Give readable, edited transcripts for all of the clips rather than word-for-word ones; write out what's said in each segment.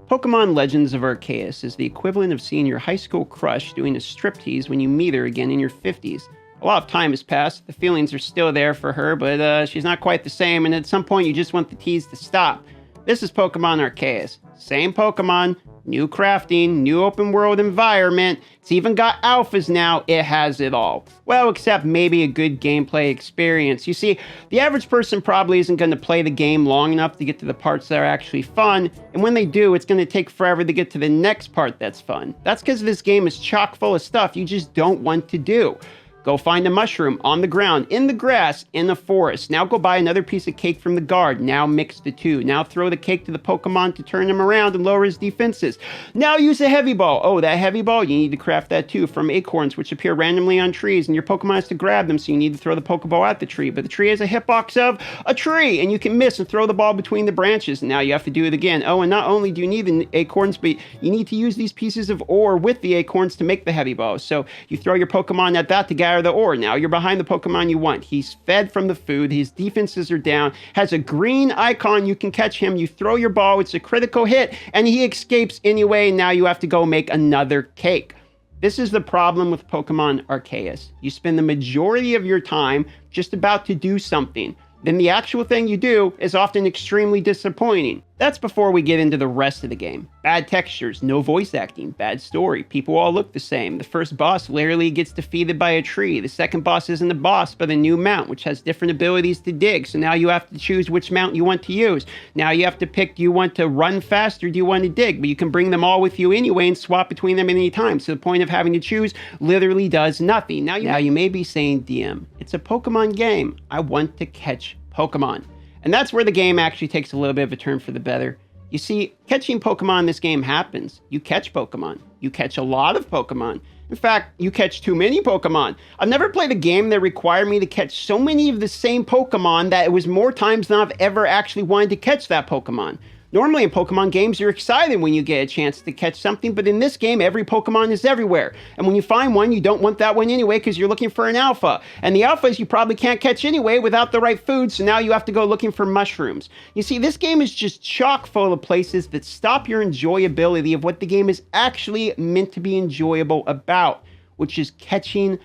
Pokemon Legends of Arceus is the equivalent of seeing your high school crush doing a striptease when you meet her again in your 50s. A lot of time has passed, the feelings are still there for her, but she's not quite the same, and at some point you just want the tease to stop. This is Pokemon Arceus. Same Pokemon, new crafting, new open world environment. It's even got alphas now. It has it all. Well, except maybe a good gameplay experience. You see, the average person probably isn't going to play the game long enough to get to the parts that are actually fun, and when they do, it's going to take forever to get to the next part that's fun. That's because this game is chock full of stuff you just don't want to do. Go find a mushroom on the ground, in the grass, in the forest. Now go buy another piece of cake from the guard. Now mix the two. Now throw the cake to the Pokemon to turn him around and lower his defenses. Now use a heavy ball. Oh, that heavy ball, you need to craft that too from acorns, which appear randomly on trees, and your Pokemon has to grab them, so you need to throw the Pokeball at the tree. But the tree has a hitbox of a tree, and you can miss and throw the ball between the branches. And now you have to do it again. Oh, and not only do you need the acorns, but you need to use these pieces of ore with the acorns to make the heavy ball. So you throw your Pokemon at that to gather the ore. Now you're behind the Pokemon you want. He's fed from the food. His defenses are down. Has a green icon. You can catch him. You throw your ball. It's a critical hit. And he escapes anyway. Now you have to go make another cake. This is the problem with Pokemon Arceus. You spend the majority of your time just about to do something. Then the actual thing you do is often extremely disappointing. That's before we get into the rest of the game. Bad textures, no voice acting, bad story, people all look the same. The first boss literally gets defeated by a tree. The second boss isn't a boss, but a new mount, which has different abilities to dig. So now you have to choose which mount you want to use. Now you have to pick, do you want to run fast or do you want to dig? But you can bring them all with you anyway and swap between them at any time. So the point of having to choose literally does nothing. Now you may be saying, DM, it's a Pokemon game. I want to catch Pokemon. And that's where the game actually takes a little bit of a turn for the better. You see, catching Pokemon in this game happens. You catch Pokemon. You catch a lot of Pokemon. In fact, you catch too many Pokemon. I've never played a game that required me to catch so many of the same Pokemon that it was more times than I've ever actually wanted to catch that Pokemon. Normally in Pokemon games, you're excited when you get a chance to catch something, but in this game, every Pokemon is everywhere. And when you find one, you don't want that one anyway because you're looking for an alpha. And the alphas you probably can't catch anyway without the right food, so now you have to go looking for mushrooms. You see, this game is just chock full of places that stop your enjoyability of what the game is actually meant to be enjoyable about, which is catching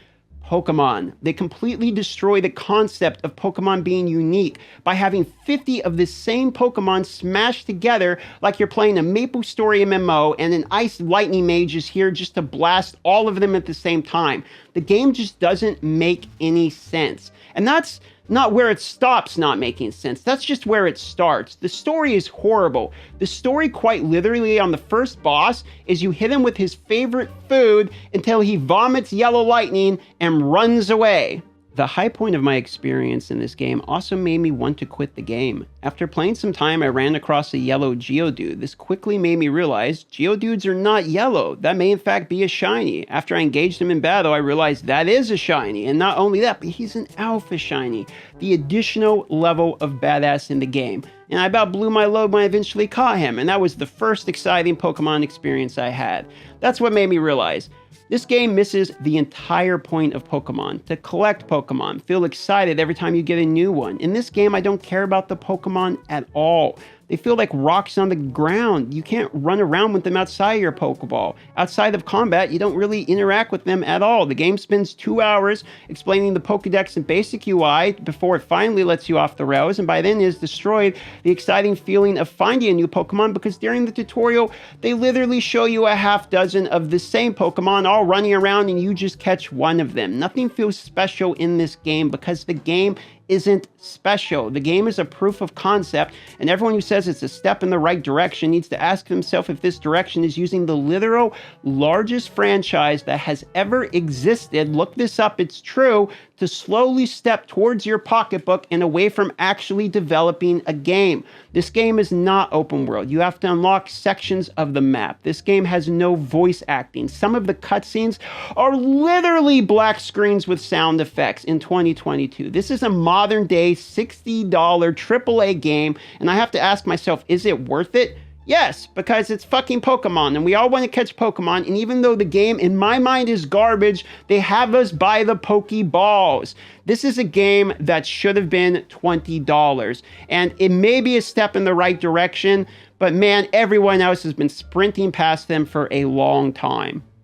Pokemon. They completely destroy the concept of Pokemon being unique by having 50 of the same Pokemon smashed together like you're playing a Maple Story MMO and an Ice Lightning Mage is here just to blast all of them at the same time. The game just doesn't make any sense. And that's not where it stops not making sense. That's just where it starts. The story is horrible. The story quite literally on the first boss is you hit him with his favorite food until he vomits yellow lightning and runs away. The high point of my experience in this game also made me want to quit the game. After playing some time, I ran across a yellow Geodude. This quickly made me realize Geodudes are not yellow. That may in fact be a shiny. After I engaged him in battle, I realized that is a shiny. And not only that, but he's an alpha shiny. The additional level of badass in the game. And I about blew my load when I eventually caught him. And that was the first exciting Pokemon experience I had. That's what made me realize this game misses the entire point of Pokemon, to collect Pokemon, feel excited every time you get a new one. In this game, I don't care about the Pokemon at all. They feel like rocks on the ground. You can't run around with them outside your Pokeball. Outside of combat, you don't really interact with them at all. The game spends 2 hours explaining the Pokedex and basic UI before it finally lets you off the rails, and by then has destroyed the exciting feeling of finding a new Pokemon because during the tutorial, they literally show you a half dozen of the same Pokemon all running around and you just catch one of them. Nothing feels special in this game because the game isn't special. The game is a proof of concept, and everyone who says it's a step in the right direction needs to ask himself if this direction is using the literal largest franchise that has ever existed. Look this up, it's true, to slowly step towards your pocketbook and away from actually developing a game. This game is not open world. You have to unlock sections of the map. This game has no voice acting. Some of the cutscenes are literally black screens with sound effects in 2022. This is a modern day $60 AAA game, and I have to ask myself, is it worth it? Yes, because it's fucking Pokemon and we all want to catch Pokemon. And even though the game in my mind is garbage, they have us buy the Pokeballs. This is a game that should have been $20. And it may be a step in the right direction, but man, everyone else has been sprinting past them for a long time.